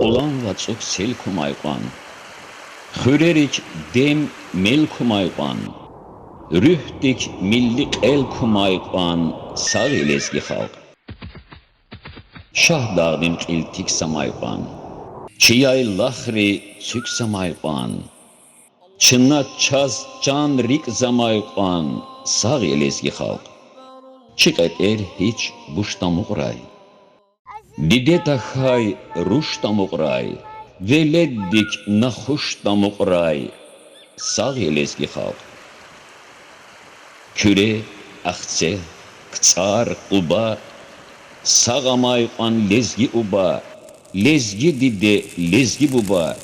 Olan vatsok sel kumayqan. Hürerik dem mel kumayqan. Rühdik milli el kumayqan. Sağ elezgi halk. Şah dağdım iltik samayqan. Çiyay lahri çük samayqan. Çınat çaz can rik zamayqan. Sağ elezgi halk. Çıkat hiç buştamuqray. Dide tahay ruştamuqray. Veleddik nahuştamuqray. Sağ elezgi halk. Küre, akçe, kçar, uba. Sağamayqan lezgi uba. Lezgi dide, lezgi buba.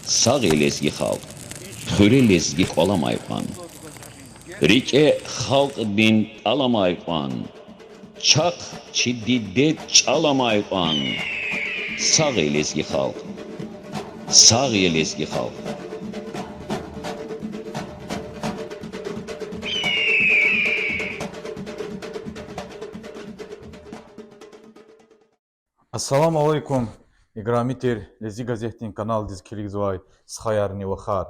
Sağ elezgi halk. Küre lezgi olamayqan. Rike halk din alamayqan. Çak çidide çalamayqan. Sağ elezgi halk. Sağ elezgi halk. Ассаламу алейкум, игромитер, лези газеттин канал дизкилигзвай схаярни вахар.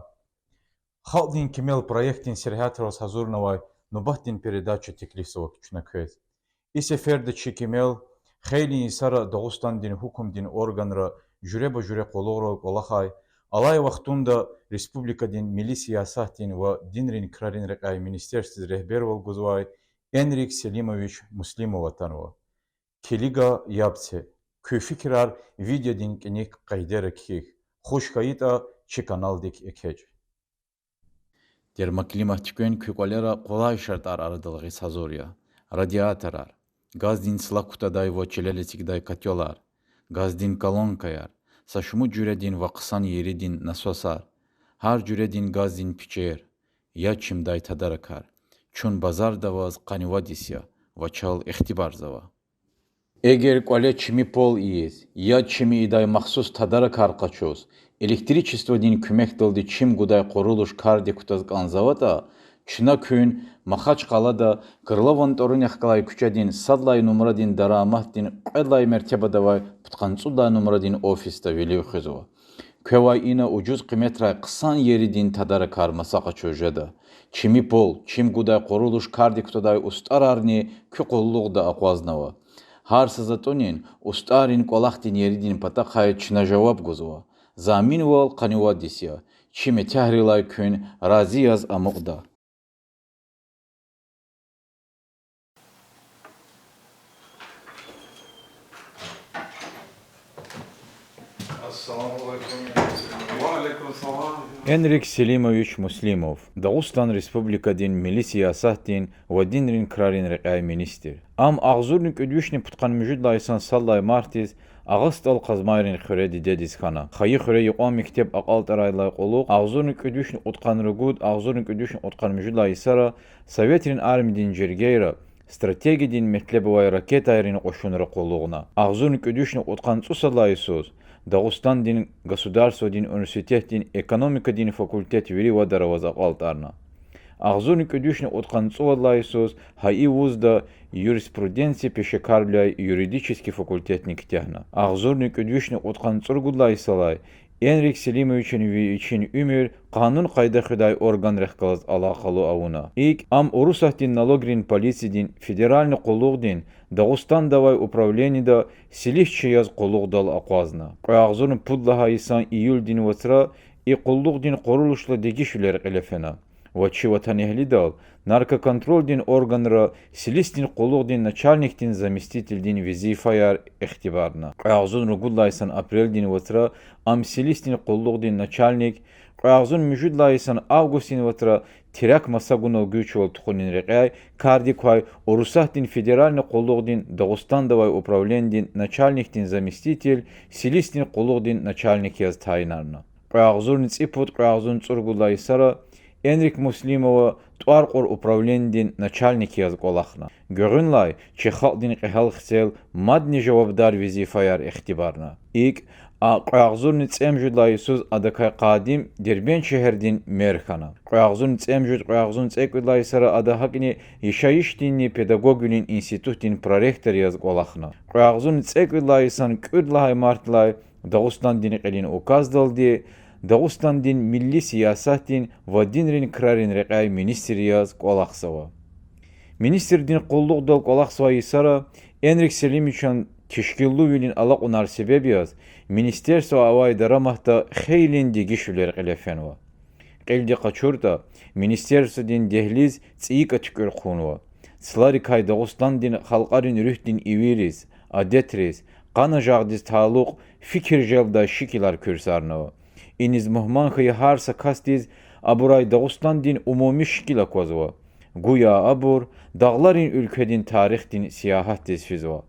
Халдин кемел проектин серхатрос хазурновай нубахтин передачу теклисова кичнаквез. И сеферде чекемел хейли инсара Дагустандин хукумдин органра жюреба жюре колоро колахай алай вахтунда республикадин милли сиясатин ва динрин крарин рекай министерств рехбервол гузвай Энрик Селимович Муслимоватанова. Келига ябце. Köfikrar video dinkinik qayderekih. Xoş kayıta çi kanal dik ekej. Dermaklimatikön kökolera kolay şartlar aradılığı sazorya. Radiatorar. Gazdin slakutaday vo çeleletikday katyolar. Gazdin kalonkayar. Saşumu cüredin vakısan yeridin nasosar. Har cüredin gazdin piçer. Ya çimday tadarakar. Çun bazar davaz kanivadisya. Vaçal ihtibar zava. Eğer quale çimi pol iyiz, ya çimi iday mahsus tadara karkaçoz, elektriçisto din kümek daldı çim guday koruluş kardi kutazık anzavata, çına köyün mahaç kalada kırlavan torun yakkalay küçedin sadlay numara din daramah din qedlay mertebada vay putkansuda numara din ofiste veli xözova. Kövay ina ucuz kıymetray kısan yeri din tadara karmasa kaçojada. Çimi pol, çim guday koruluş kardi kutaday ustararni küqolluğda aqvaznava. Har sazatonin ustarin kolaktin yeridin patakhay çına cevap gozova. Zamin vol qaniwa disya. Çime tahrilay kün raziyaz amuqda. Энрик Селимович Муслимов, Дагустан Республикадин милли сиясаттин ва динрин крарин рекай министр. Ам агзурник өдүшни путкан мүжүд лайсан саллай мартиз, агыстал казмайрин хөрedi дедисхана. Хайы хөре юqan мектеп акал тарайлай колук, агзурник өдүшни уткан ругуд, агзурник өдүшни уткан мүжүд лайсара, Советрин армидин жергейра, стратегидин метлебовай ракетайрин кошунра колугуна. Агзурник өдүшни уткан цусалайсуз, Дагустан din Государство din Университет din Экономика din факультет вери вадарова закалтарна. Агзурник өдүшни уткан цуалайсуз, хаи вузда юриспруденция пешекарбляй юридический факультетник тяхна. Агзурник өдүшни уткан цургудлайсалай, Энрик Селимович'in için ümür kanun kayda хыдай орган рехкалаз алакалу ауна. İlk am Урусахтин налогрин полициядин федеральный колугдин Дагустан давай управленида силихче яз колугдал аквазна. Агзурн пудлаха исан июльдин ватра и колугдин корулушла дегишулер элефена. Вачи ватан эхлидал наркоконтрольдин органра силистин колугдин начальниктин заместительдин визифаяр ихтибарна. Агзурн ругудлайсан апрельдин ватра am силистин колугдин начальник Агзун müjüdlaysan Августин ватра терак масагуна güçol tuxunin reqay kardikay Урусахтин федеральный колугдин Дагустан давай управлендин начальниктин заместитель силистин колугдин начальник яз тайнарна. Агзун ципут Агзун цургулайсара Энрик Муслимова туарқор управлендин начальник яз колахна. Görünlay Чехалдин qehal xsel madni javabdar vizifayar ихтибарна. İlk Агзурни цемжудлайсуз адакай qadим Дербент şeherdin merxana. Агзурни цемжуд Агзун цекудлайсара адахакни yaşayışdinni pedagoginin institutin prorektor yaz kolahna. Агзурни цекудлайсан küdlahay martlay Dağıstan'din qelin ukaz daldi, Dağıstan'din milli siyasatin ve dinrin krarin reqay ministriyaz qolaqsava. Ministrdin qulluk dal qolaqsava isara, Enrik Selimiçan teşkillu vilin alaq unar sebebiyaz, ministerso avay daramahta xeylin digişüler qelefenva. Qeldi qaçurda, ministerso din dehliz tsiyika tükür xunva. Slari kay Dağıstan'din xalqarin rühdin iviriz, adetris, qana jağdiz taluq, fikir jelda şikilar kürsarnava. İniz muhman xıyı harsa kastiz, aburay Dağıstan'din umumi şikila kozva. Guya abur, dağların ülkedin tarixdin siyahat dizfizva.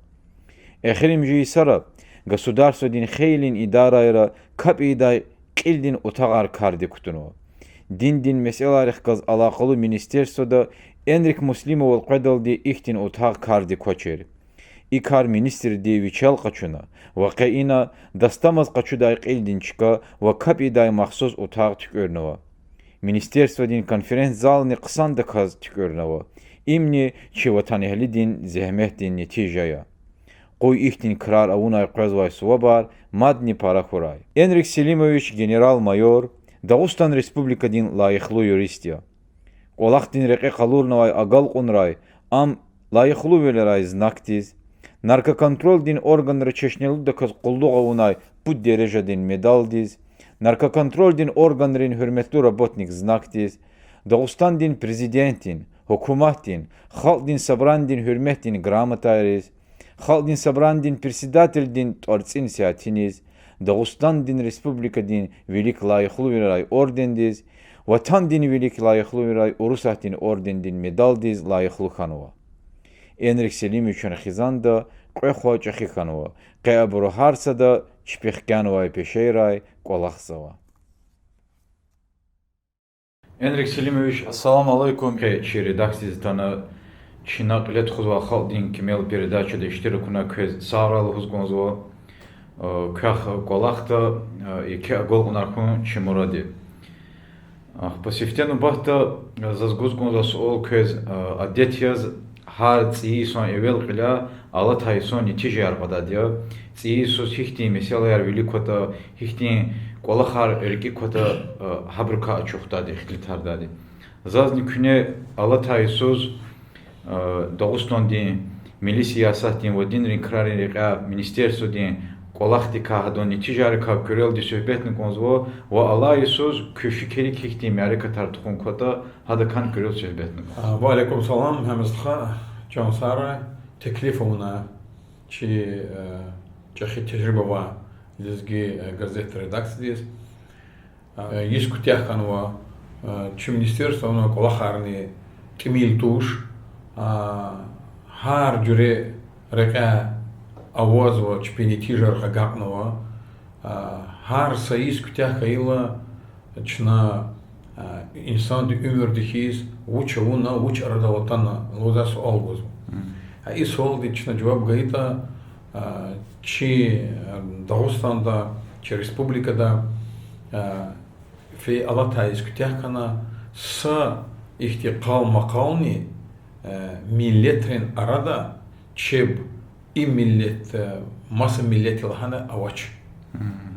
Exirimci isara, Gasudarso din xeylin idarayra kap iday qildin otağar kardi kutunva. Din meselarih qaz alaqalı ministersoda Enrik Muslimov qadaldi ihtin otağ kardi koçeri. İkar ministr deviçal qaçuna ve qayina dastamaz qaçuday qildin çıka ve kap iday maxsus otağ tükörnova. Ministerstvo din konferans zalni qısan da qaz tükörnova. İmni çi vatan ehli din zehmet din netijaya. Qoy ihtin krar avunay qazvay suvabar madni para kuray. Enrik Selimoviç general mayor Dağıstan Respublika din layıqlı yuristiya. Qolaq din reqe qalurnavay agal qunray am layıqlı veleray znaktiz. Narkokontrol din organları çeşnelu da kız qulluq avunay bu derece din medal diz. Narkokontrol din organların hürmetli robotnik znaktiz. Dağıstan din prezidentin, hukumat din, xalq din sabran din hürmet din gramatayriz. Xalq din sabran din председатель din tortsin siyatiniz. Dağıstan din Respublika din velik layıqlı veray ordendiz. Vatan din velik layıqlı veray Urusah din ordendin medal diz layıqlı xanova. Enrik Selimiçan xizanda qekhwa çxi xanova. Qeabru harsa da çpexkanova peşeyray qolaqsava. Enrik Selimoviç, assalamu alaikum. Çi редакциясына Чина лет хузва халдин кемел передача де штира куна кез сарал хузгонзва ках колахта и ке гол унархун чимуради. Посифтену бахта зазгузгонза сол кез адетияз har циисон эвел қила ала тайсон нитижи арқададия циисус хихти mesela yar vili kota hihti kolahar erki kota habrka açuqdadı xiltardadi zazni küne ala taysus Dağıstan din milli siyasat din ve dinrin kararı reqa ministerstvo din qolaqti kahadon nitijari ka köreldi söhbetni konzvo ve alaysus köşikeri kihti merika tartıqon kota hada kan körel söhbetni. Ve aleyküm salam hemizqa can sara teklifuna çi çaxi tecrübe va lizgi gazet redaksiyas yeskutyak kanwa çi ministerstvo ona qolaqarni kimil tuş har jure reka avaz va çpenitijar qaqnova har sayis kutyak kayla çna insan ömürdekiz uç ona uç arada vatana lozas olgoz и солди çna cevap gayta çi Dağıstan'da çi Respublika'da fi alatayız kutyak kana sa ihtiqal maqalni milletrin arada çeb im millet masa millet ilhana avaç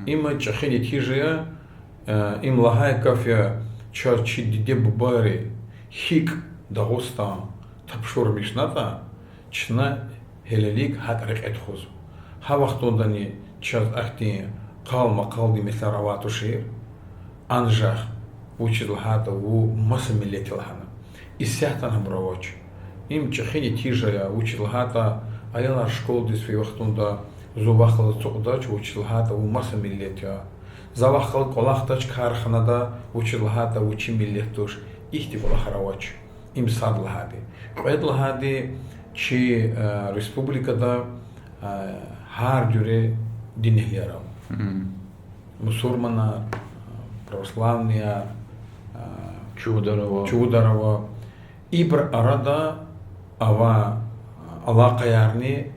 ima çaxini tijaya im lahay kafya çarçı dide bubari hik Dağıstan tapşur mişnata çna helelik hat reket xuz ha vaqtondani çaz ahti qalma qaldi mesela ravatu şehir anjah uçil hata u masa millet ilhana isahtan hamravaç им чахини тижая училхата аялар школды свой вахтунда зубахла цуqdaч училхата у маса миллетя завахла колахтач карханада училхата учи миллетуш ихти колахаравач им садлахади qedlahadi чи республикада har jure dinehliara мусульмана православния чударова ибр арада ава алаqa yarni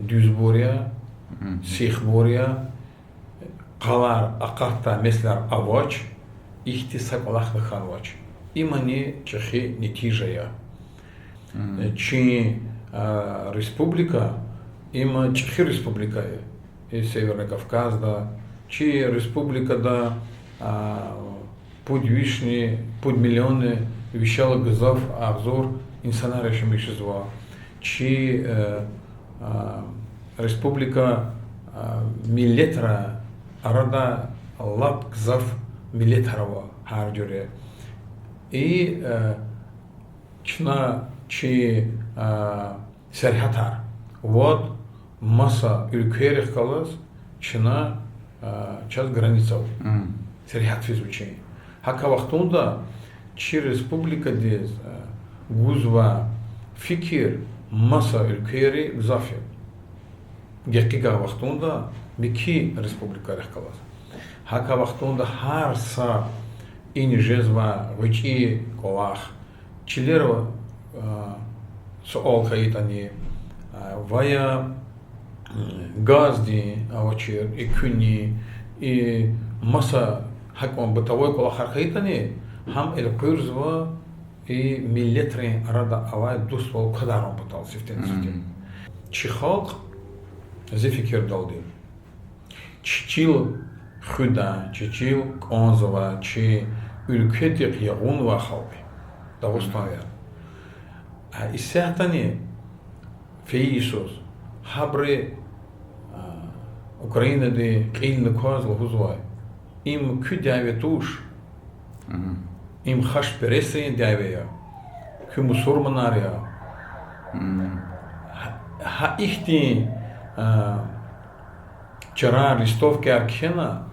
düzborya sihborya qalar aqahta meslar avaç ihtisak alaqlı xarvaç imani çxi netijaya çi respublika ima çxi respublikaya и Северный Кавказ, да, чи республика, да, путь вишни, путь миллионы, вещала газов, обзор, инсана решим вещества, чи республика миллетра, арада лап газов миллетрова харджуре, и чна чи серхатар, вот масса ülkeler kalız, чна час границев, серхат физучей. Хака вахтунда чи республика дез гузва фикир масса ülkeleri гзафи. Гекига вахтунда мики республика рехкалыз. Хака вахтунда харса ин жезва вичи колах. Чилер суол хаитани вая газди авачир и куни и масса хаком бытовой колахар хаитани хам элкурзва и миллетри рада авай дуствол кадаром бытал сифтен. Чихалк зефикер далди. Чичил худа, чичил конзова, чи ülkedek yagun va halbi. Dağıstan yer. İsyahtani feisos habri Ukrayna'da qiyinlik kozla huzvay. İm kü davetuş. İm xaş peresin davaya. Kü musurmanar ya. Ha ihti вчера листовки Аркхена,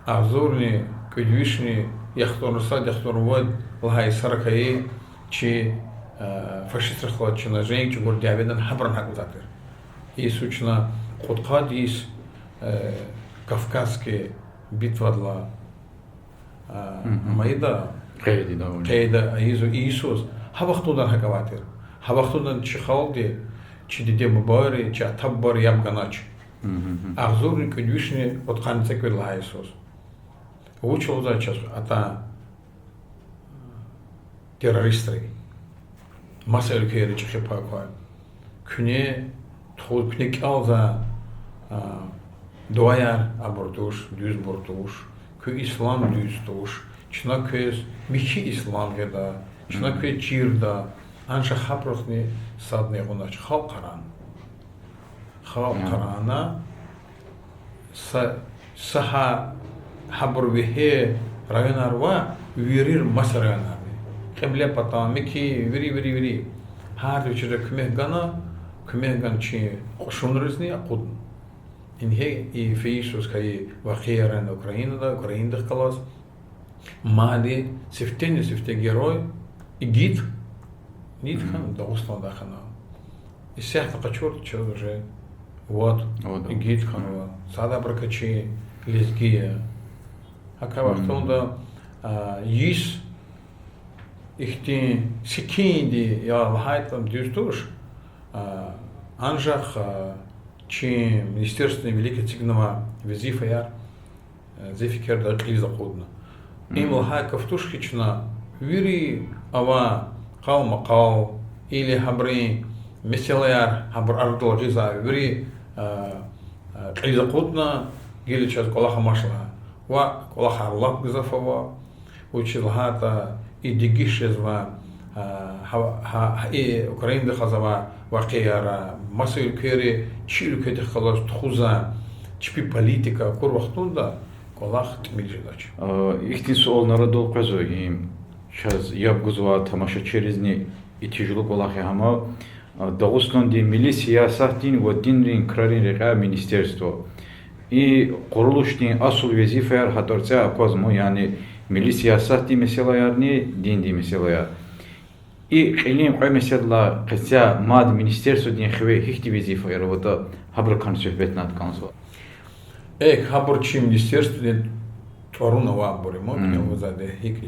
Азурни, Кудвишни, Яхторнуса, Яхторнувод, Лагай Саракаи, чи фашист рахлад, чи нажень, чи гордявидан, хабран хакузатыр. И сучна Куткад из Кавказские битва для Маида, Кейда, Аизу, Иисус, Хавахтудан хакаватыр. Хавахтудан чихалди, чи диде мубари, чи атаббар ябганач. Ахзурник Кудвишни от Ханцеквер Лагайсус. Учил за час, ата террористы. Масса ülkeleri çıkıp koy. Küne tolknik alza doğayar abortuş, düz bortuş, kü İslam düz tuş, çna köz miki İslam geda, çna köz çirda, anşa haproxni sadne onaç halk karan. Halk karana saha habur bihe rayanarwa virir masarayanar. Kemle patami ki viri her üçüre kümehgan çi koşunuruz akudun. İnhe i feisus kayı vakiyaran Ukrayna'da kalas. Mali sifte geroy git kan Dağıstan'da kana. İsehta kaçur çözü вот гид канва сада бракачи лезгия акавахтонда йис ихти секинди я лхайтам дюстуш анжах чи министерство великого цигнова визифа яр зефикер да клиза ходна им лхай кафтушхична вири ава qal или хабри меселяр хабр ардол гиза вири клиза ходна гели час колаха машла ва колаха лап гизафава училхата и дигишезва и Украина хазава вакияра масыл кери чил кете халас тхуза чипи политика кор вахтунда колах тмилжидач ихтин суол народол казо им сейчас ябгузва тамаша черезни и тяжело колахи хама Дагыстан ди милли сиясаттин ва динрин крарин река министерство и курулуштин асул вазифаяр хаторца акозмо яни милли сиясатти меселаярни динди меселаяр и қилим қой mesela қися мад министерство дин хве хихти вазифаяр вот хабркан сөhbet натканзва хабр чи министерство дин творуна ва боримо мне заде хик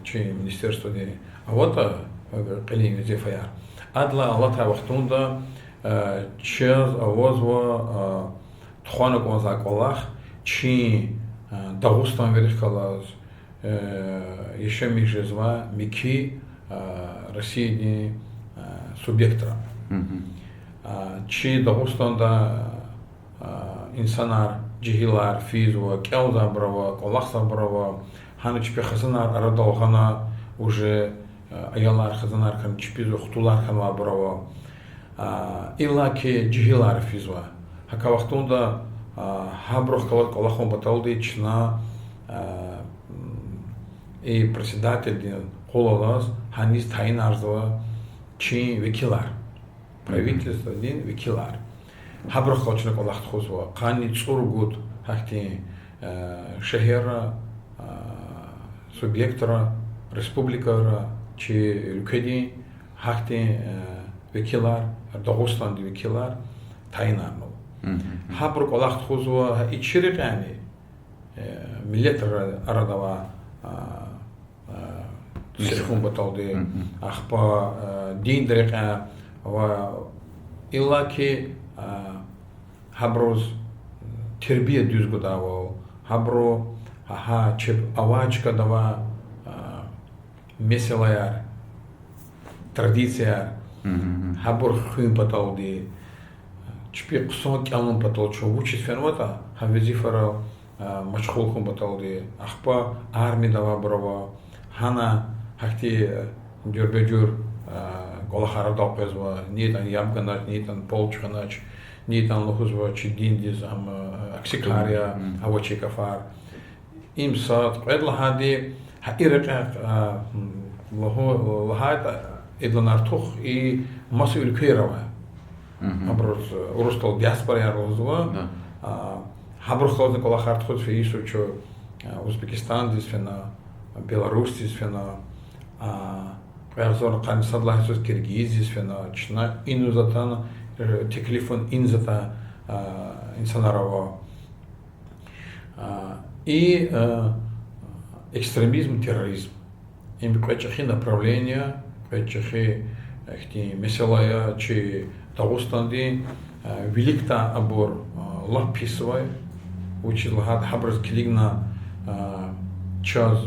чи министерство дин вот қилим вазифаяр адла аллата вақтунда чез авозва тхонак мазаколах чи Дагыстан верихкалаз еще мижезва мики России субъектра чи Дагыстанда инсанар джихилар физва кяуза брава колахса брава хана чпе хазанар арадалхана уже аялар хазанар хан чпизу хтулар ханва брава илаки джихилар физва хака вахтунда хаброх колахон баталди чна и председатель хололас ханис тайн арзва чи векилар правительство один векилар хаброх колчна колахт хозва қани цургут хахти шехера субъектора республикара чи ülkedi хахти векилар Дағустанди векилар тайн арнов хаброх колахт хозва ичирик яни миллет арадава سيخون بطالدي أخبا دين دريقة إلا كي هبروز تربية دوزگو داو هبرو ها چب أواج كدوا مثلا يار تрадиция هبر خون بطالدي چبي قصون كامون بطال شو وچيت فنواتا هفزي فرا مشغول خون بطالدي أخبا آرمي دوا بروا هانا хахти джурбежур голахара дапезва нитан ямганач нитан полчханач нитан лохузва чидиндиз ам аксикария авочекафар им сат qedlahadi хаирqa лохат эдланартух и масул кирава аброс урустол диаспора розва хаброхлозны голахарт худ феису чо Узбекистан дисфена Беларусь дисфена Перзор Камсадлах из Киргизии, Чна, Инузатана, Теклифон Инзата, Инсанарова. И экстремизм, терроризм. Им квечахи направления, квечахи Меселая, чи Дагустанди, Великта Абор Лаписовай, учил Хабраз Килигна час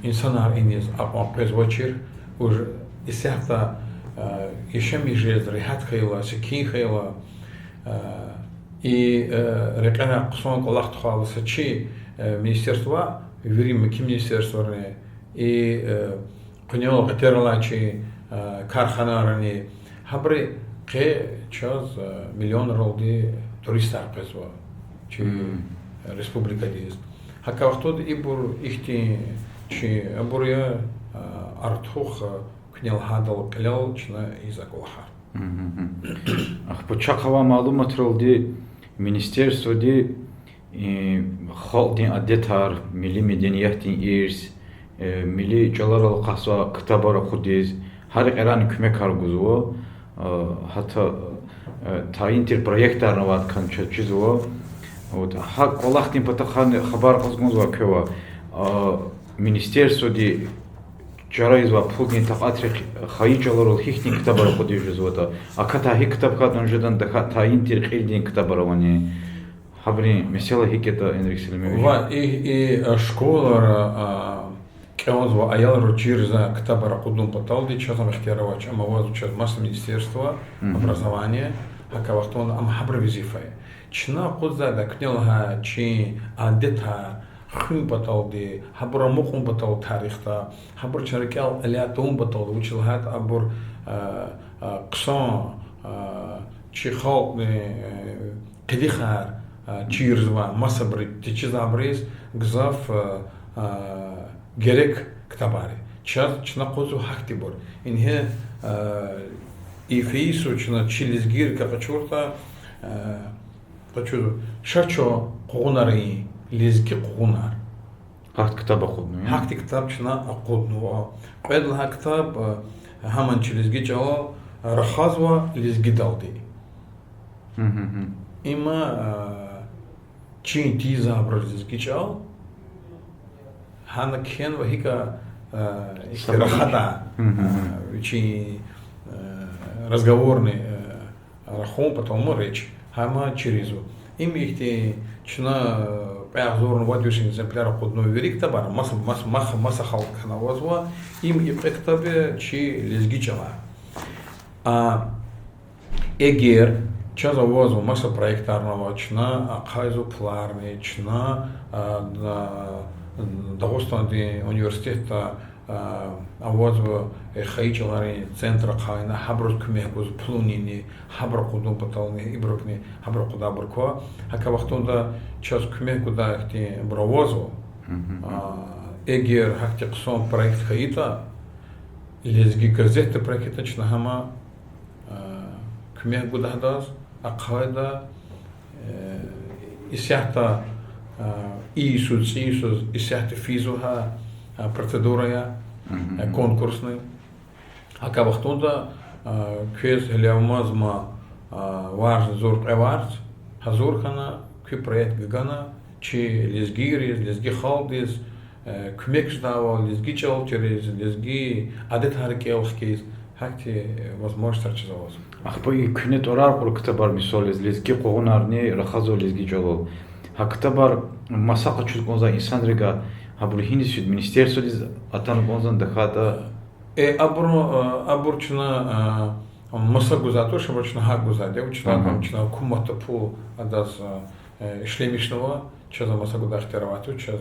инсанар инез апезвачир уже исяхта еще мижез рехат хейла секин хейла и рекана кусон колахт халса чи министерства верим ки министерства и куньо катерлачи карханарани хабри ке час миллион ролди туристар пезва чи республика диз хака вахтод ибур ихти чи абуря артух кнел хадал клял чна изаколахар ах почакава маалумат ролди министерство ди халдин адетар милли медениятин ирс милли жаларал қасва кітабара худиз ҳар иран кумек аргузво хата таинтир проекттарны ваткан чизво вот хак колахтин патахан хабар қозгунзва кева министерство ди чарайзва пулгин тақатрих хаиҷаларол хихтин китабара худижузвата аката хи китабкатан жадан таинтир қилдин китабаравани хабри месела хикета Энрик Селимович ва и школара кеозва аялро чирза китабара худун паталди часам ихтияровач амавазу час масс министерство образования хака вахтон ам хабра визифай чна қузада кнелха чи адета хун баталди хабра мухун батал тарихта хабр чаркал алятун батал учил хат абур қсон чи хал қидихар чирзва масабри тичизабриз гзаф герек ктабари час чна қозу хахти бор инhe ифису чна чилизгир капачурта пачуду шачо қуғунари лезги қуғунар хахт китаба худну хахти китаб чна ақудну қедл китаб ҳаман чилизги чао рахазва лезги далди има чин тиза абразизги чао хана кен ва хика рахада чи разговорный рахом потом речь хама чиризу им ихти чна пязорн вадюшин экземпляр қудну верик табар маса халк навазва им ифектабе чи лезги чала эгер час авозу маса проектарного чна акайзу пларни чна Дагустанди университета авозу хайчалари центра кайна хабрус кумекуз плунини хабра кудун патални иброкни хабра куда бурква хака вахтунда час кумекуда ихти бравозу эгер хакти ксон проект хаита лезги газета проекта чна хама кумекуда хадас акайда исяхта Иисус исяхта физуха процедура конкурсный. Ака вахтунда квез хелявмазма варж зур эварц хазурхана кви проект гана чи лезгирис лезги халдис кмекшдава лезги чалчерис лезги адет харкеевскис хакти возможность чазаваз. Ахпа и кнет орар курктабар мисолез лезги қоғунарни рахазо лезги чалол. Хактабар масаqa чуд гонза инсан рега хабурхини сюд министерство диз атан гонзан дахата абурчна маса гузато шабачна хак гузаде учна кумата пу адас шлемишного чаза маса гудахтеравату чаз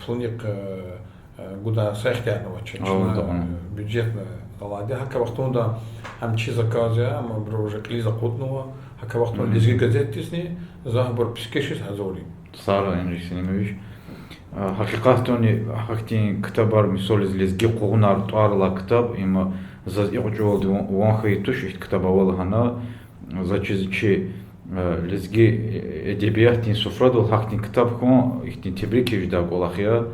плуник гуда сахтянова чаза бюджетна ладе хака вахтунда ам чиза казя ам броже клиза кутнова хака вахтунда лизги газеттисни захбор пискешис хазори сара Энрик Селимович حقیقتاً حقیقتاً کتابار مثال از لزگی قوانار توارلا کتاب اما زاد یکجوال وان خیتوش ایت کتاب اول هنا زاد چیزی چی لزگی ادبیاتین سفرادول حقیقتاً کتاب کن ایت تبریکیش داغ ولاخیا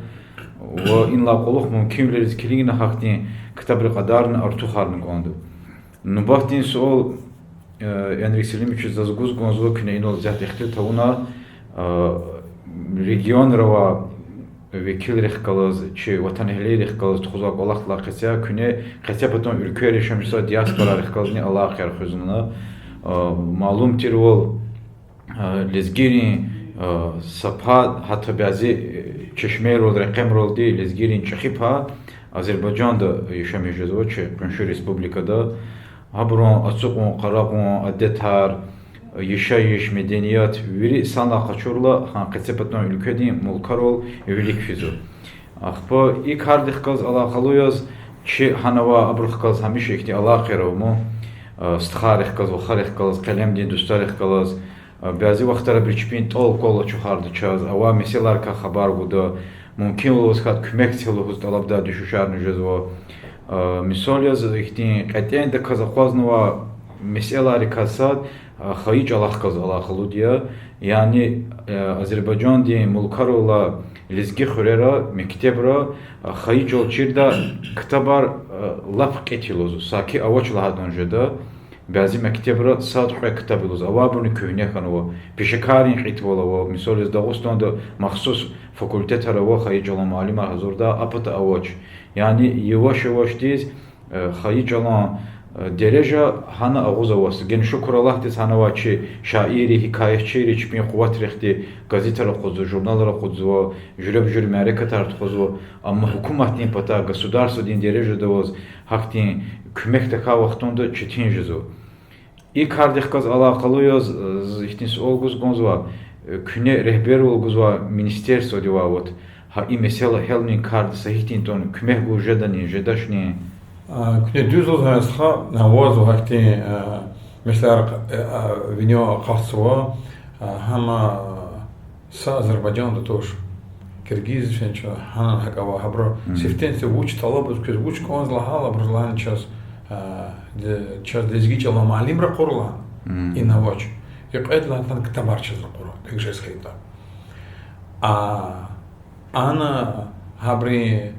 و این لاقلوخ ممکن لزگیلین حقیقتاً کتاب رقدارن ارتو خارن گوندو نباختین سوال Энрик Селимович зазгуз гонзо кине инол зят ихтил тауна регион рава векил рехкалаз чи ватан эхли рехкалаз тухузак Аллах лaqisa күне qasa потом ülke yaşamışsa диаспора рехкалазни Аллах яр хузуна малум тирвол лезгирин сапа хата бази чешме рол рекем рол ди лезгирин чахипа Азербайджанда yaşamışız o чи Коншу республикада Аброн ацуqon qaraqon adettar yaşayış medeniyet veri sana kaçurla han qetsepatnon ülkedin mulkarol evlilik fizu. Axpa ilk hardix qaz alaqaluyaz ki hanava abruq qaz hamish ekti alaqerovmu stkharix qaz va kharix qaz qalemdin dostarix qaz bazi vaqtlar birchpin tol qola chuhardi chaz ava meselar ka xabar buda mumkin olos khat kumek selohuz talabda düşüşarni jezvo Misal yaz ихтин qat'an da Kazakhoznova meselari kasad xayij alaqaz alaqaludya yani Azerbaycan di mulkarola lizgi khurera mektebra xayij olchirda kitabar laf qetiloz saki avachla hadonjeda bazi mektebra sadxu kitabiloz avabuni köhne khanova peshakarin qitvolova misal yaz Dag'istonda maxsus fakultet arava xayij ola malima hazurda apata avach Yani yavaş yavaş diz xayij alan dereja hana ağuzavas gen şu kurallah diz hana vaçi şairi hikayetçi çpin quvat rexti gazetara qozu jurnalara qozu jurab jur mərəkat art qozu amma hukumatnin pata государство din dereja davaz haqtin kümekte ka vaqtonda çetin jizo ilk hardix qaz alaqalı yaz ihtis olguz gonzva küne rehber olguzva ministerstvo divavot и mesela helmin kardı sahihtin ton kümeh bu jedani jedashni küne düzol hasha navaz vakti mesela video qaswa hama sa Azerbaycan'da toş Киргиз фенча хана хакава хабро сефтенсе уч талабыз көз уч конзла хала брлан час час дезгичала малим ракурла и навоч يقعدلا тан китабарча ракура тэгжес хайта Она хабри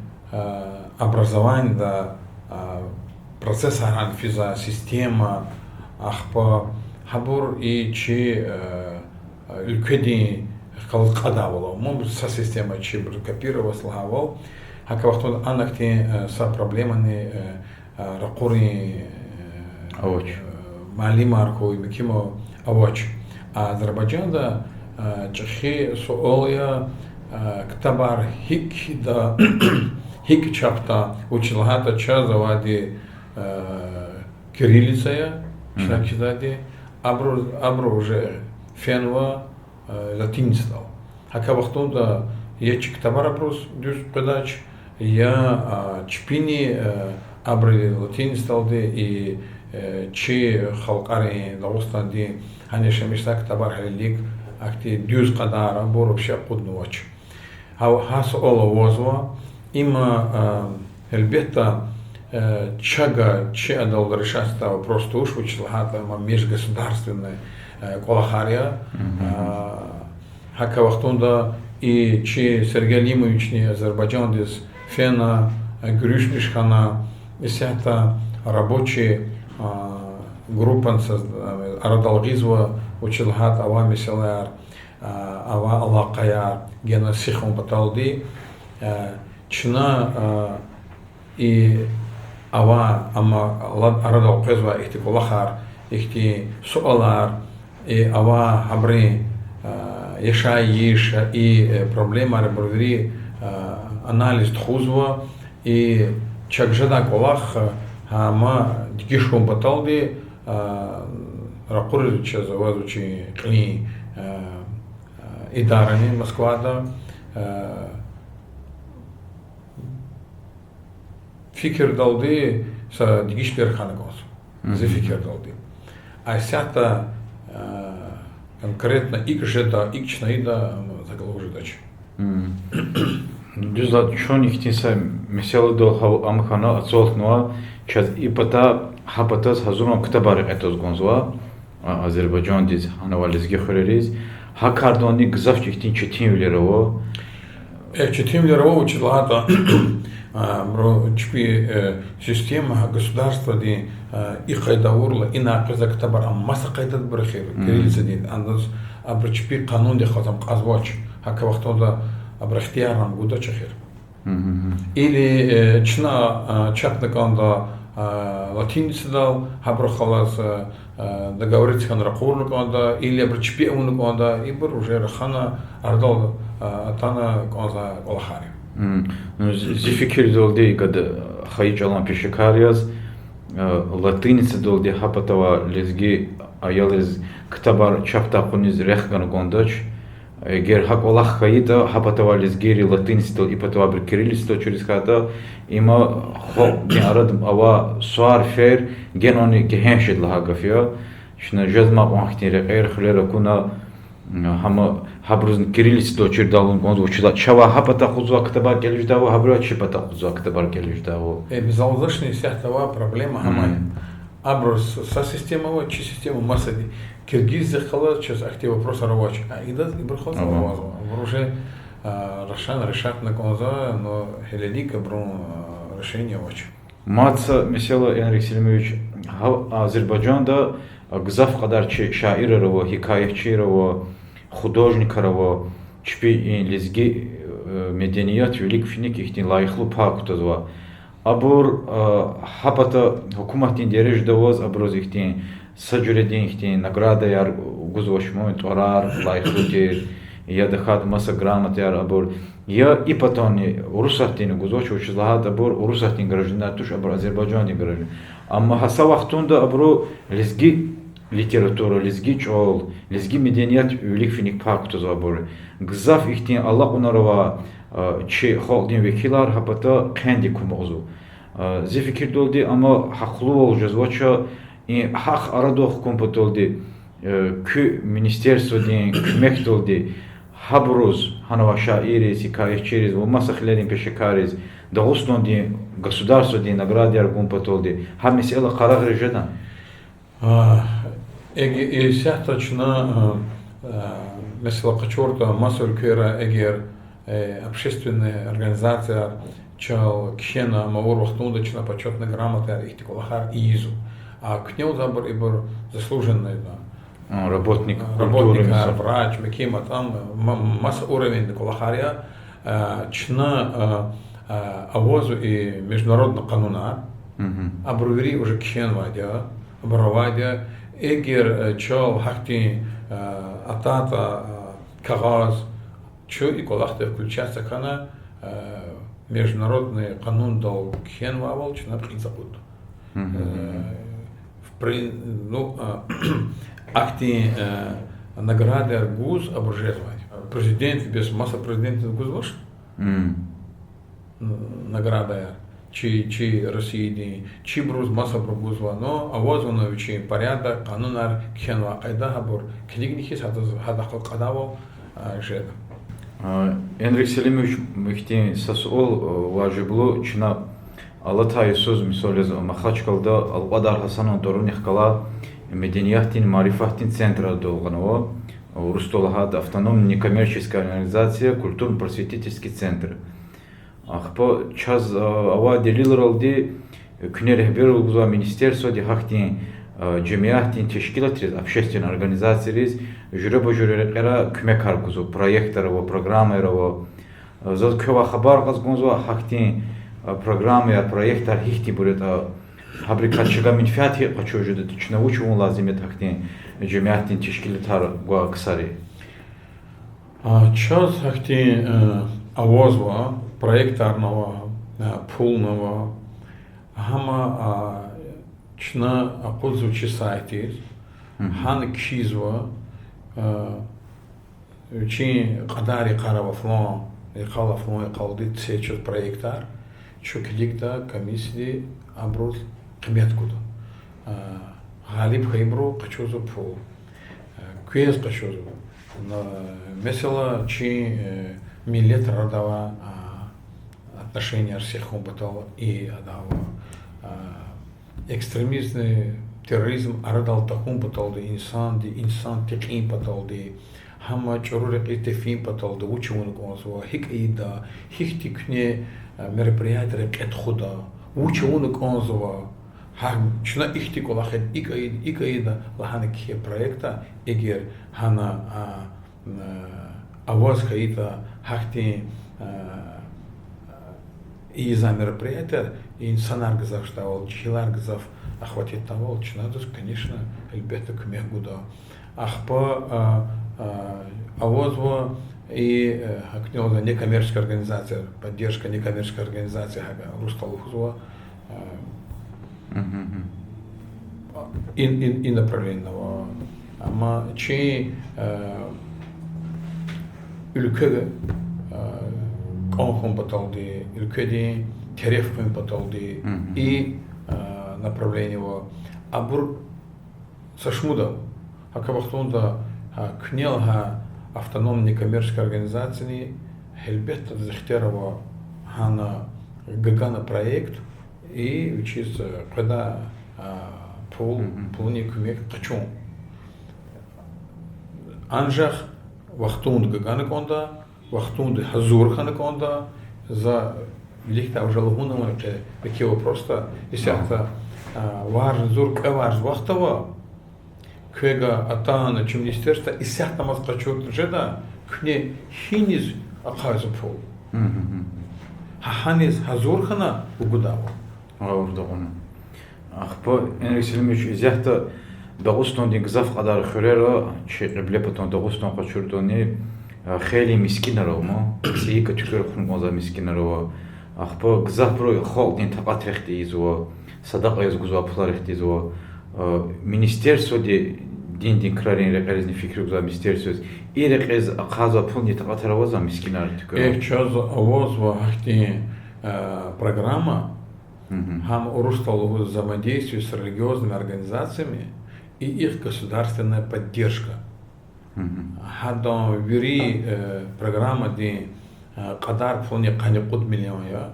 образование да процесс аранфиза система ахпа хабур и чи ülkedi qadavalo мом са система чи копировалась лагавал хака вахтун анахти са проблемани ракури авоч малимарко и мекимо авоч Азербайджанда чахи соолия Ктабар хик да хик чапта училхата ча завади кириллицая чакидади абро уже фенва латин стал. Хака вахтунда я чиктабар абрус дюс педач, я чпини абри латин сталды и чи халкари дагустанди ханешемишта табар халилик акти дюс кадара боробша куднувач. Хас ола возва има эльбета чага че адал решаста просто уж училхата межгосударственная колахария хака вахтунда и чи Сергей Лимович не Азербайджан дес фена грюшнишхана исята рабочие группа арадалгизва училхат ава мисалар ава алакая гена сихон баталди чина и ава ама арадал qezva ихти колахар ихти суалар и ава хабри яша и проблема ребрудри анализ тхузва и чакжада колах ама дикишком баталди ракур че завазучи кли идарани Москвада фикер далди са дигишлер ханагос за фикер далди а сята конкретно икжета икчнаида заголовжедач Düzlat şon ihtinsa mesela dol amkhana atsolnua çaz ipata hapatas hazurun kitabar etos gonzwa Azerbaycan diz hanavalizgi khureriz hakardoni gzavch ihtin chetin ulerovo chetin ulerovo uchilata бро чпи система государства ди и хайдаурла и на казактабар аммаса кайтат брахир кириллица ди андас абрчпи канун ди хазам казвач хака вахтода абрахтиярам гуда чахир или чна чатнаканда латиница дал хабрахалас договориться хан ракурлуканда или абрчпи унуканда и бр уже рахана ардал тана конза колахари Зификир долди когда хайчалан пишекариаз латиница долди хапатава лезги аялез ктабар чафта куниз рехган гондач гер хаколах хаита хапатава лезгери латиница дол ипатава бир кириллица через хата има хо ген арадм ава суар фер генони гехеншид лагафия шна жазма вахтин рекер хлера куна хама хабрузн кириллица дочер далун гонз учила чава хапата хузва ктабар келиждава хабра чипата хузва ктабар келиждава безалдышный сяхтава проблема хама абрус со система чи система масади киргиз захала час ахти вопрос рабочий идат и брхоз уже рашан решат на конза но хеледика брун решение очень маца mesela Enrik Selimovic Азербайджанда гзав кадар чи шаиророво хикаевчирово художникорово чпи лезги меденият велик финик ихтин лайхлу пакутазва абур хапата хукуматин дереждавоз аброз ихтин саджуредин ихтин награда яр гузвошмо торар лайхлу я дахат маса грамота яр абур я и потони урусатин гузоч училахат абур урусатин гражданин туш абур Азербайджанин гражданин amma hasa vaxtunda abru lezgi literatura lezgi çol lezgi medeniyet ülik finik paktuz abur gzaf ihtin Allah onarova çi holdin vekilar hapata kendi kumozu ze fikir doldi ama haklı olacağız vaça hak arado hukumat oldi kü ministerstvo din kümek doldi habruz hanava şairiz hikayetçeriz o masaklerin peşekariz Дагустан ди государство ди награди аргумпатолди хамисела караг режедан эги сяточна mesela качорта масолькера эгер общественная организация чал кшена мавор вахтунда чна почетная грамота ихтиколахар изу а кнел забор ибор заслуженный работник врач мекима там масса уровень колахария чна авозу и международный кануна, абрувери уже кшен вадя, абравадя, эгер чал хахти атата кагаз, чо и колахте включается кана международный канун дал кшен вавал, чна принципут. Ну, Акти награды ГУЗ обржевать. Президент без масса президентов ГУЗ ваш? Награда чи России чи бруз масса бругузва, но авозоновичи порядок канунар кхенва айда хабур книгнихи хадахал кадавал жед. Энрик Селимович мехти сасол важиблу чина Алатай söz misolез Махачкалда Албадар Хасанов Дорунних кала Меденияхтин Марифахтин центра долганова Урустолахад автономная некоммерческая организация культурно-просветительский центр. Ахпо час ава делилралди кнерехбер угза министерство ди хахтин джемияхтин тешкилатриз общественной организацириз жюребо жюререкера кмекаргузу проекторово программерово зад ква хабар газгонзо хахтин программы проектор хихти будет фабрикатчига минфиати хочу жуд научу лазиме тахтин джемияхтин тешкилатар гуа ксари час хахтин авозва проекторного пулного хама чна акузучи сайти хан кизва чи qaдари qarava флон иқала флон иқалди цечет проектор чукликта комиссии абрус қиметкуд галиб хайбру қачузу пул квез қачузу mesela чи миллет радава отношения всех батал и адава экстремизм терроризм арадал такум батал де инсан текин батал де хама чурурек итефин батал де учун консва хикида хихтикне мероприятие кетхуда учун консва хам чна ихтикола хет икаида лаханки проекта эгер хана авоз хаита хахти и за мероприятие инсан аргазав штавал, чхилар газав охватит того, надо, конечно, эльбета кмегуда. Ахпа авозва и хакнёза некоммерческая организация, поддержка некоммерческой организации Русталухузова и направленного. Ама чей ülke конхом баталди, ülkedi терефком баталди и направление его абур сашмуда, акабахтунда кнелга автономной коммерческой организации хельбет захтерова хана гагана проект и учиться когда полник мек качун анжах вахтунд гагана конда вахтунд хазур хана конда за лихта уже лагуна такие просто если это важен зур каварж вахтова кега атана чем министерство и сяхта маскачут жеда кне хиниз аказу пол хаханис хазур хана угудава аурдагон ахпо энрисилмич изяхта Дагустан дигзаф qaдар xurera чи qiblepatan Дагустан qachurdoni خیلی مسکین رو ما سی که چکر خون مازا مسکین رو آخپا گذاف برای خالق این طاقت رختیز و صدق از گذا پلا رختیز و منیسترسو دین کرارین رقیزنی فکر گذا منیسترسو ای رقیز اقازا پول طاقت رو وزا مسکین رو تکر یک چیز آواز و وقتی программа هم урустал взаимодействие с религиозными организациями и их государственная поддержка. Хадам вери программа ди qaдар фоне каникуд миллион я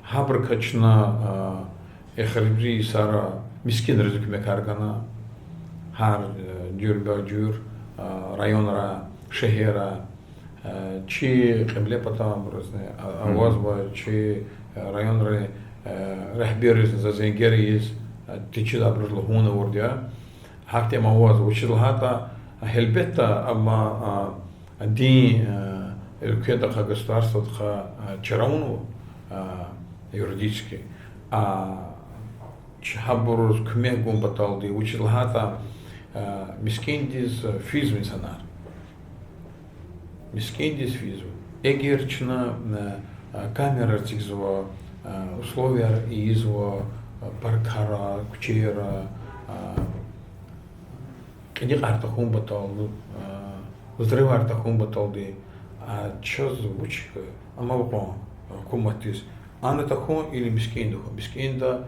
хабркачна эхрибри сара мискин ризик мекаргана хар дюрба дюр районра шехера чи қибле потам брозне авазба чи районра рахбер за зенгериз тичи да брозлохуна вордя хактем аваз учил хата хелбета ама ди ülkedaka государствоха чарауну юридически чхабуруз кмегум баталди учил хата мискиндис физм инсанар мискиндис физм эгерчна камера цигзва условия изва паркара кучера книг артахун батал, взрыв артахун батал де, а что звучит, а мы попал, куматис, ана тахун или бискинда,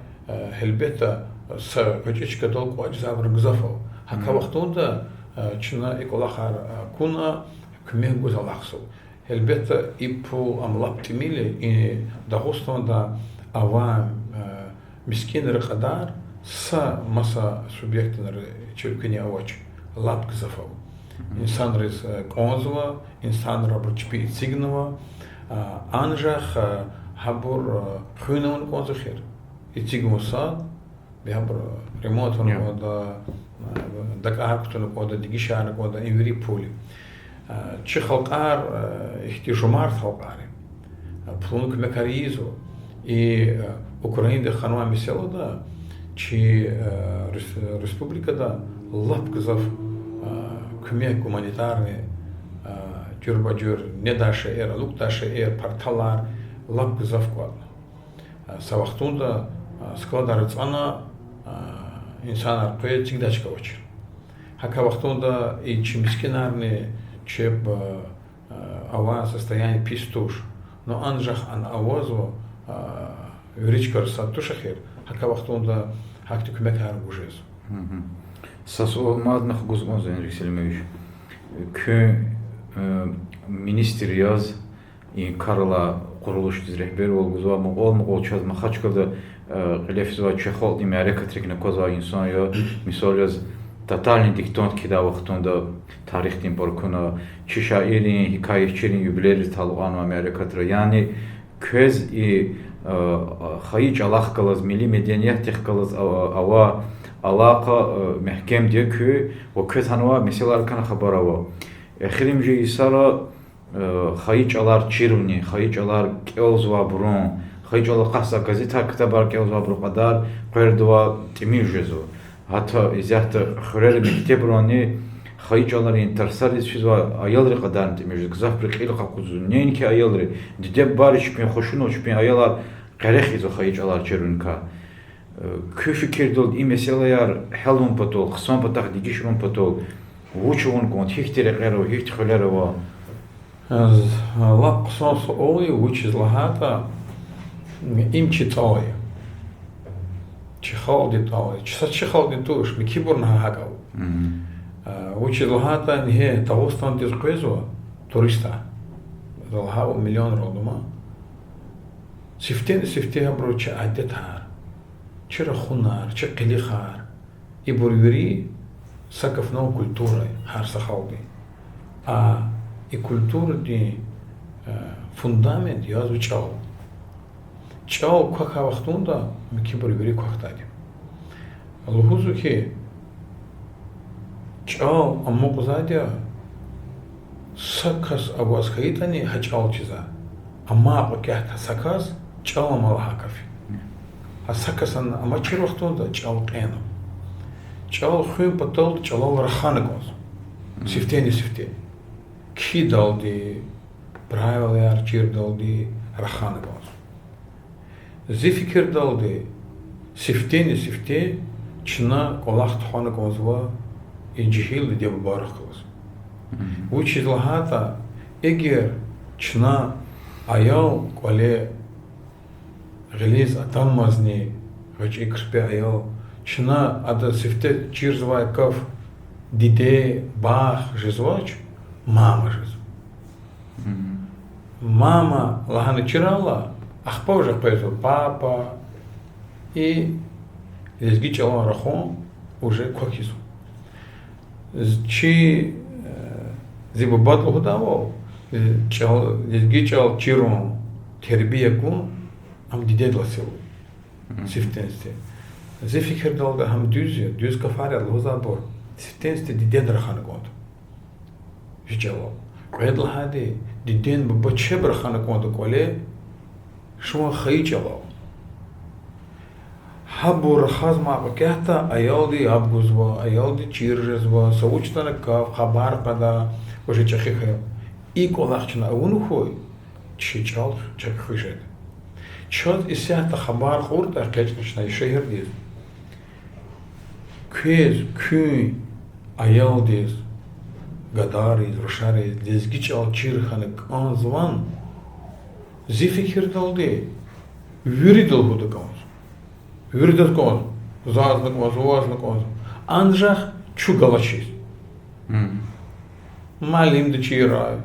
хельбета с качечка долго аджзабр гзафал, хака вахтунда чина иколахар куна кмех гузалахсу, хельбета ипу амлаптимили и дагустанда ава мискин рахадар с масса субъектов черкиня оч лап гзафал. Инсан рез конзва, инсан рабочпи цигнова, анжах хабур хуйнун конзахир. И цигмусад, бихабур ремонт вон кода, дакарктун кода, дигишар кода, инвери пули. Чихалкар, ихтижумар халкари. Плунк мекаризу и Украина ханва миселода, чи республика да лап гзаф кумек гуманитарный тюрбаджур не даше эр, лук даше эр, порталар, лап гзавквад. Савахтунда складар цана инсан арпе цигдачка очер. Хака вахтунда и чимискинарный чеб ава состояние пистуш. Но анжах ан авазу юричкар саттушахир. Хака вахтунда хакти кумек аргужез. Сасуал маднах гузмоз Энрик Селимович. Кö министр яз и Карла Курулуш рехбер олгузва мол час махачкада лефзва чехол ди Америка трикна коза инсан я мисал яз тотальный диктант кида вахтунда тарих дин боркуна чишаирин хикаятчирин юбилейли талуан Америка тра yani köz и хайч алах калаз милли меденият тех калаз ава алақа محكم ديكو وكثنوا مثال كان خبروا خريم جي سارا خايج علار تشيروني خايج علار كيلز وابرون خايج على قصة كزيتا كتابار كيلز وابرو قدار قردوا تميجزو حتى إذا خرر مكتبراني خايج علار انترساليز شزوا أيالري قدار تميجز كزاف بركيل قاقوزو نين كي أيالري ديب بارش بين خوشونو بين أيالار قرخيزو خايج علار تشيرونكا كيف دول إيه مثلا يار حلون بطول خصم بطاق ديجيشون بطول وچون كونت هيكتر غيره هيكت خلره لا قصص أولي وش لهذا إمشي طاوية تخال دي طاوية تخال دي توش مكيبورنا هاكاو وش لهذا نهي تاوستان ديزقوزوا توريستا لهاو مليون رودما سفتين بروتش عدتها چرا خونار چه قلی خار ای بروری سقف نو کلتوره هر سخاوی ای کلتور دی فوندامنت یازو چاو که وقتوندا میکی بروری که وقتادیم لحوظو که چاو امو قزادیا سکس اواز خیتانی هچاو چیزا اما اقا که سکس چاو مالها کافی سكسن أما تشير وقتون ده تشال قينه تشال خيم بطل تشال رخانة قوس سفتين كي دال دي برايل يار تشير دال دي رخانة قوس زي فكر دال دي سفتين تشنا قلاخ تخانة قوس وا يجهيل دي ببارخ قوس وچيز لهاتا اگر تشنا ايال قولي غليز أتمازني وجه إكسبي أيو شنا أدا سفته چيرزواي كف ديدي باخ جزواج ماما جز ماما لهانا چيرالا أخبا وجه بيزو папа и лезги чалон рахон уже кокизу чи зибабат лухдавал лезги чал чирон тербия кун هم ديدات لسيو سيفتنستي زي فكر دولة هم دوز كفاري الله زابور سيفتنستي ديدات رخانة قوند جواب قيد لهادي ديدين ببتشب رخانة قوند قولي شو خيج الله حبو رخاز ما بكيهتا ايالدي ابغزوا ايالدي چيرجزوا سوچتنا كاف خبر قدا وجه چخيخ ايكو لخچنا اونو خوي چيچال چخيشد شاد إسيات خبر خورد أكيد مش نايشهر ديز كيز كوي аял дез, гадар из, рошаре, лезгич ал чирханек анзван, зификир далде, вюридал буду конз. Вюридал конз, зазна конз, уазна конз. Анжах чугалачис. Малим де чирай,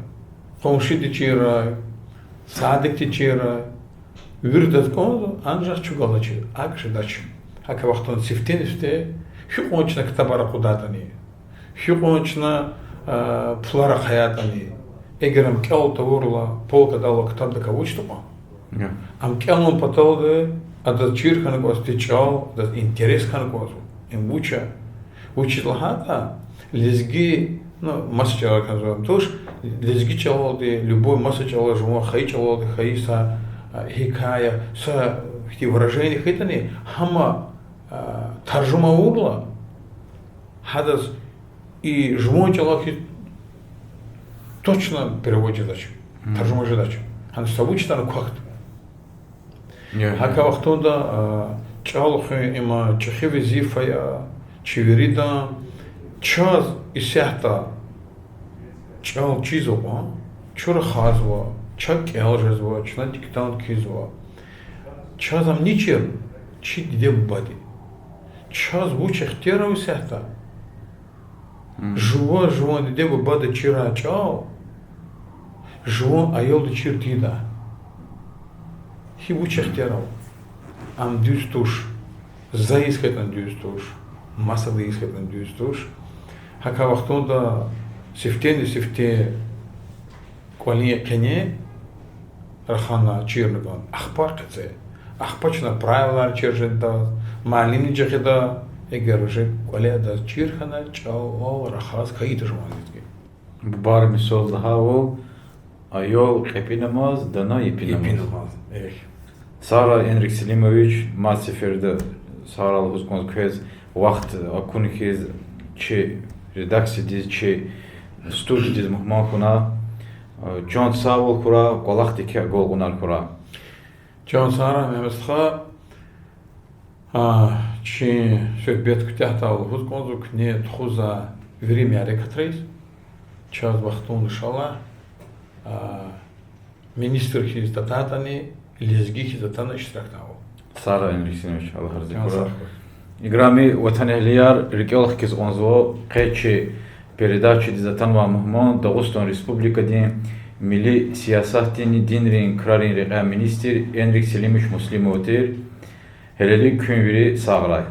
комши де чирай, садик де чирай. Вюридал конз, анжах чугалачис. Акши дачим. Ака вахтон сифтенисте, хюкончна катабара кудатани. Хюкончна плара хаятани. Эгерам кял тавурла, полка дала катаб да кавучтума. Am kelnon patolde, dat chirkan was tichal, dat interes kan was. In mucha, учитлахата, лезги, ну, масса человека называем, тоже лезги чалоды, любой масса человека, жума хай чалоды, хаиса, хикая, са эти выражения хитани, хама таржума урла, хадас и жума человек точно переводит задачу, таржума задачу. Хан савучта на кухт. Хака вахтонда чалхи има чхиви зифая чиверида час исяхта чал чизова чура хазва чак элжезва чна диктант кизва чазам ничер чи дебади час вучех тера исяхта жуа деба бада чира чал жуа айол де чиртида хибучех терал ам дюстуш заискатан дюстуш масса искатан дюстуш хака вахтонда сифте квалия кене рахана чирнаган ахпар каце ахпачна правилар черженда малимни джахида эгерже квалия да чирхана чау рахас каита жманитки бар мисол дахаво айол кепинамаз дана епинамаз Сара Энрик Селимович Масиферда Сара Лхускон Квез вахт акунхиз че редакция диз че студия диз махмахуна Джон Савол кура колахтике голгунар кура Джон Сара меместха че сөйбет ктяхта Лхускон зук не тхуза время рекатрейс час вахтун шала министр хиз тататани лезгихи затана иштирактау. Сара Энрик Селимович Аллах разикура. Играми ватанехлияр рикелах киз онзво кечи передачи дизатанва мухмон Дагустан Республика дин милли сиясаттини динрин крарин река министр Энрик Селимович Муслимовтер хелели күнвери саграй.